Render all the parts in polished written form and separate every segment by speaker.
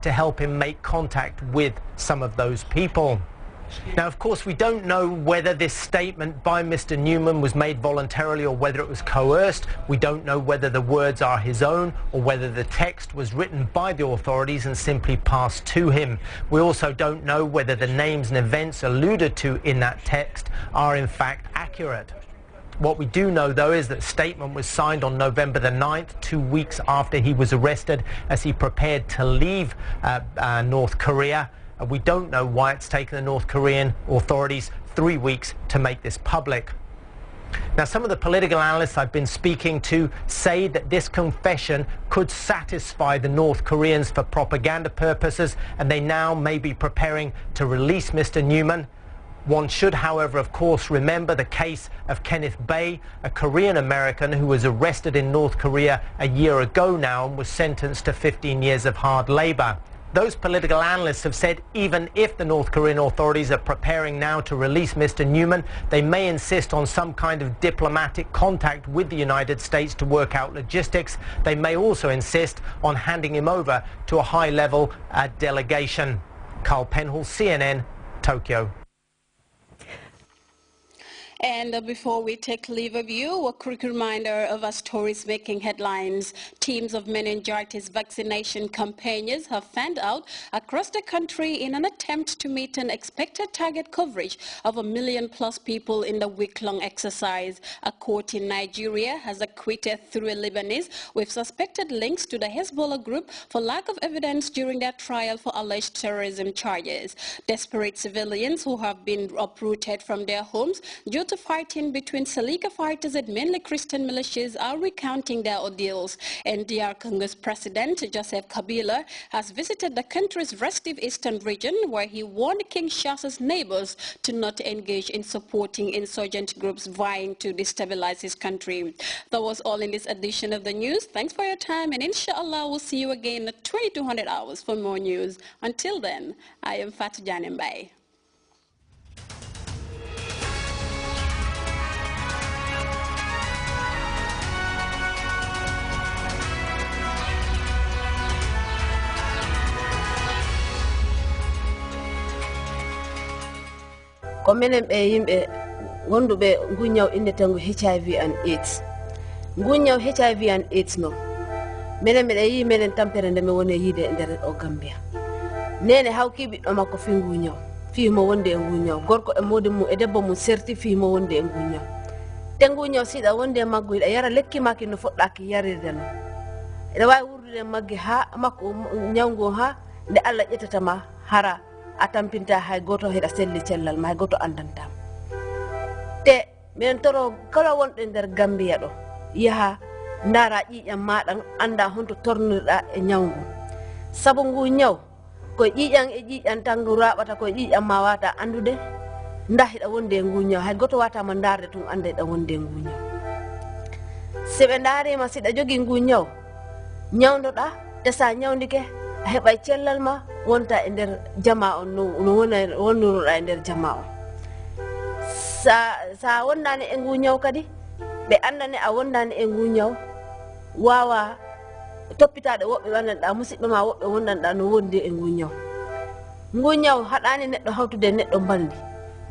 Speaker 1: to help him make contact with some of those people. Now, of course, we don't know whether this statement by Mr. Newman was made voluntarily or whether it was coerced. We don't know whether the words are his own or whether the text was written by the authorities and simply passed to him. We also don't know whether the names and events alluded to in that text are in fact accurate. What we do know, though, is that the statement was signed on November the 9th, 2 weeks after he was arrested, as he prepared to leave North Korea. We don't know why it's taken the North Korean authorities 3 weeks to make this public. Now, some of the political analysts I've been speaking to say that this confession could satisfy the North Koreans for propaganda purposes, and they now may be preparing to release Mr. Newman. One should, however, of course, remember the case of Kenneth Bae, a Korean-American who was arrested in North Korea a year ago now and was sentenced to 15 years of hard labor. Those political analysts have said even if the North Korean authorities are preparing now to release Mr. Newman, they may insist on some kind of diplomatic contact with the United States to work out logistics. They may also insist on handing him over to a high-level delegation. Carl Penhall, CNN, Tokyo.
Speaker 2: And before we take leave of you, a quick reminder of our stories making headlines. Teams of meningitis vaccination campaigners have fanned out across the country in an attempt to meet an expected target coverage of 1 million+ people in the week-long exercise. A court in Nigeria has acquitted 3 Lebanese with suspected links to the Hezbollah group for lack of evidence during their trial for alleged terrorism charges. Desperate civilians who have been uprooted from their homes due to fighting between Salika fighters and mainly Christian militias are recounting their ordeals. And DR Congo's President Joseph Kabila has visited the country's restive eastern region, where he warned Kinshasa's neighbors to not engage in supporting insurgent groups vying to destabilize his country. That was all in this edition of the news. Thanks for your time, and inshallah we'll see you again at 2200 hours for more news. Until then, I am Fatou Janembai.
Speaker 3: ko menen ɓe yimɓe wonduɓe nguñaw innetengo HIV and AIDS. Nguñaw HIV and AIDS no menen meɗe yi menen tampere nde mi woni yiide e nder o Gambia. Nene hawki ɓiɗɗo makko fi nguñaw, fi mo wonde e nguñaw, gorko e modi mum e debbo mum serti fi mo wonde e nguñaw. Te nguñaw siɗa wonde e maggo yiɗa yara lekki maki no foɗɗaki yarirde no. Ene wawi wurdude magge ha makko ñawgo ha nde Allah ƴettatama hara a tampinta hay goto heɗa selli cellal ma hay goto andantama. Te min toro kala wonɗo nder Gambia ɗo yaha ndara ƴiƴam maɗa anda honto tornirɗa e ñawgu. Sabu ngu ñaw ko ƴiƴam e ƴiƴam tan ngu raɓata ko ƴiƴam ma wata andude nda heɗa wonde e ngu ñaw hay goto watama darde tun anda heɗa wonde e ngu ñaw. Se ɓe darima siɗa jogui ngu ñaw ñawdoɗa te sa ñawdike a heɓay cellal ma wonta e nder jama on no wonnuroɗa e nder jama on. Sa wondani e ngu ñaw kadi ɓe andane a wondani e ngu ñaw wawa toppitade woɓɓe wondanɗa musidɓe ma woɓɓe wondanɗa no wondi e ngu ñaw. Ngu ñaw haɗani neɗɗo hawtude e neɗɗo bandi.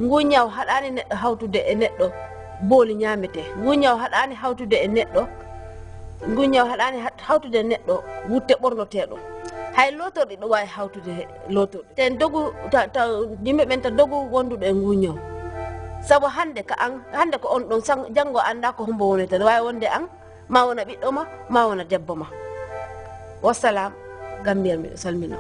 Speaker 3: Ngu ñaw haɗani neɗɗo hawtude e neɗɗo booli ñamete. Ngu ñaw haɗani hawtude e neɗɗo ngu ñaw haɗani hawtude e neɗɗo wutte ɓornoteɗo. Hay lotorɗi ɗo wawi hawtude lotorɗi. Ten dogu yimɓe ɓen ta dogu wonduɗo e ngu ñaw. Sabu hande ko on ɗon janggo anda ko hombo wonete. Aɗa wawi wonde an ma wona ɓiɗɗo ma wona debbo ma. Wassalam, Gambia miɗo salmina.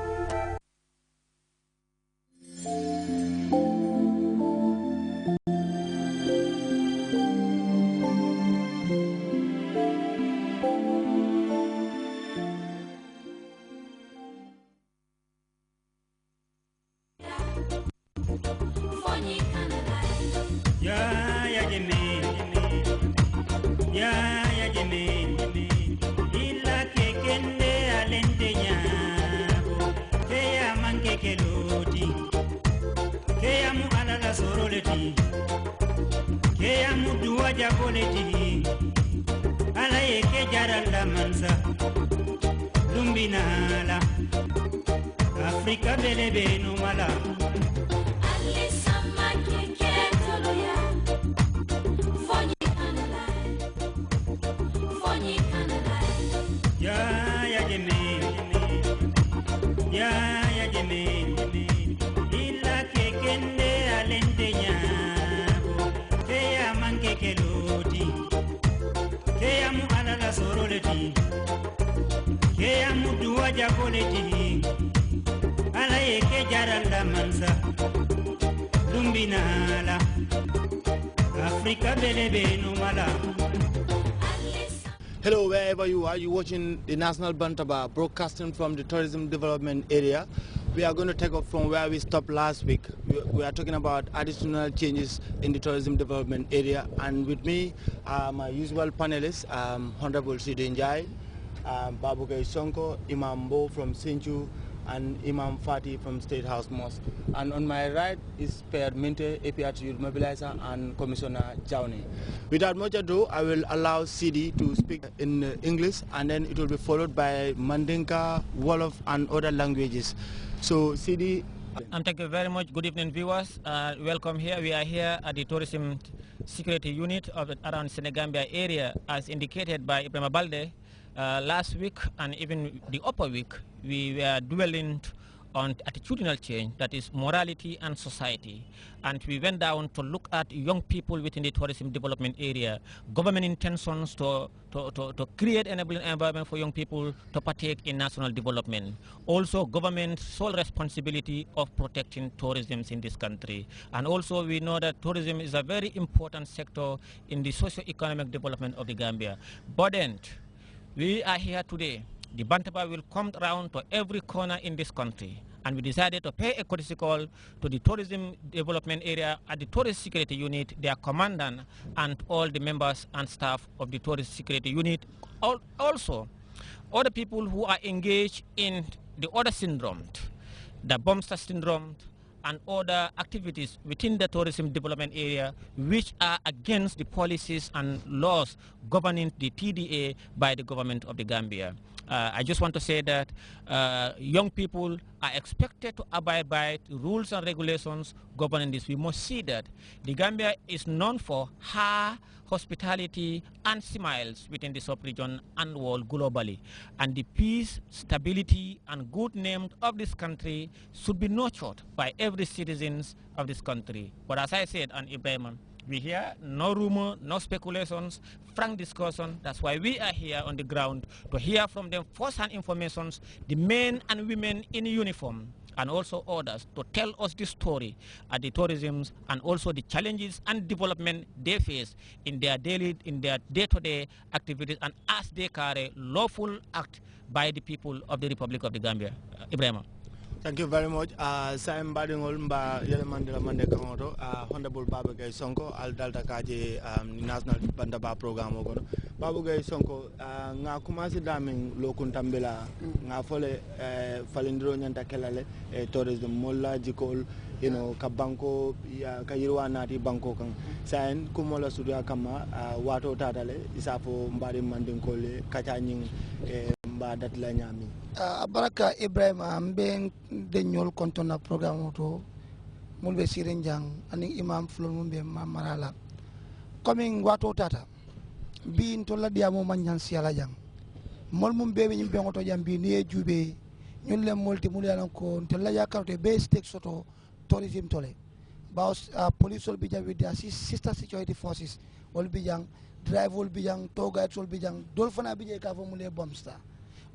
Speaker 4: Ala ye ke jaralla mansa lumbinala Africa bele beno mala
Speaker 5: Hello, wherever you are, you're watching the National Bantaba broadcasting from the tourism development area. We are going to take off from where we stopped last week. We are talking about additional changes in the tourism development area, and with me are my usual panelists, Honorable Sidin Jai, Babu Gay Sonko, Imam Bo from Senju, and Imam Fati from State House Mosque. And on my right is Per Minte, APRT Youth Mobilizer, and Commissioner Jauni. Without much ado, I will allow CD to speak in English, and then it will be followed by Mandinka, Wolof, and other languages. So CD.
Speaker 6: Thank you very much. Good evening, viewers. Welcome here. We are here at the Tourism Security Unit of around Senegambia area, as indicated by Ibrahim Balde. Last week and even the upper week, we were dwelling on attitudinal change, that is morality and society. And we went down to look at young people within the tourism development area, government intentions to create an enabling environment for young people to partake in national development. Also government's sole responsibility of protecting tourism in this country. And also we know that tourism is a very important sector in the socio-economic development of the Gambia. Burdened, we are here today. The Bantaba will come around to every corner in this country, and we decided to pay a courtesy call to the tourism development area at the Tourist Security Unit, their commandant, and all the members and staff of the Tourist Security Unit. Also, other people who are engaged in the other syndrome, the Bomster syndrome, and other activities within the tourism development area which are against the policies and laws governing the TDA by the government of the Gambia. I just want to say that young people are expected to abide by rules and regulations governing this. We must see that the Gambia is known for her hospitality and smiles within the sub-region and world globally. And the peace, stability, and good name of this country should be nurtured by every citizen of this country. But as I said, and Ibrahim, we hear no rumor, no speculations, frank discussion. That's why we are here on the ground to hear from them first-hand information, the men and women in uniform, and also others to tell us the story at the tourism and also the challenges and development they face in their day-to-day activities and as they carry lawful act by the people of the Republic of the Gambia. Ibrahim.
Speaker 5: Thank you very much. Saim Badingol mba Yelemandela Mande Kangoto, Honorable Babu Gay Sonko, Al Dalta Kaje National Bandaba Program Ogono. Babu Gay Sonko, nga kumasi daming lokun tambela, nga fole falindro nyanta kelale, tourism molla jikol, you know, kabanko, kayirwa nati banko kang. Sain kumola sudia kama, wato tatale, isafo mbari mandinkole, kachanying, datla nyami.
Speaker 7: Baraka Ibrahim ambe denyol kontona program to mulbe sirenjang ani imam fulon mumbe marala coming wato tata bi ntola diamo manyan siala jang mol mumbe be nyimbe ngoto jambi ni jube ñun le molti mul yalan ko ntola yakarte be stek soto tourism tole baos police will be jang with the sister security forces will be jang drive will be jang tour guides will be jang dol fana bi je ka fo mule bomsta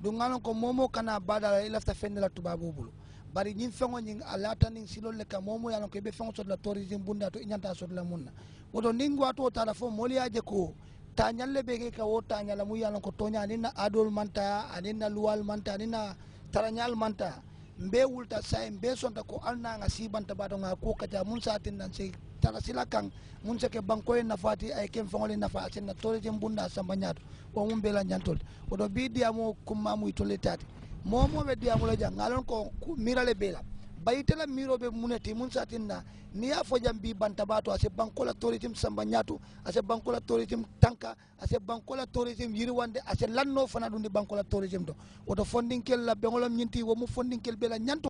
Speaker 7: do ngalon ko momo kana badala lafta fendela tubabu bulu bari ñim fengo ñing alata ning silol le ka momo yalon ko be fengo so la tourism bunda to inyanta so la munna wodo ningwa to tala fo moliya je ko tañalle be ke ka wo tañala mu yalon ko tonya ni na adol manta anina luwal manta anina taranyal manta mbe wulta say mbe sonta ko alna nga sibanta bado nga ko kaja mun satin nan se tala silakan mun se ke banko en nafati ay kem fongole nafa sen na tourism bunda samba nyato o mun bela nyantol odo bi diamo kumma mu itole tati momo be diamo la jang ngalon ko mirale bela bayitela miro be muneti mun satin na ni ya fo jambi banta bato ase banko la tourism samba nyato ase banko la tourism tanka ase banko la tourism yirwande ase lanno fana dundi banko la tourism do odo funding kel la bengolam nyinti wo mu funding kel bela nyanto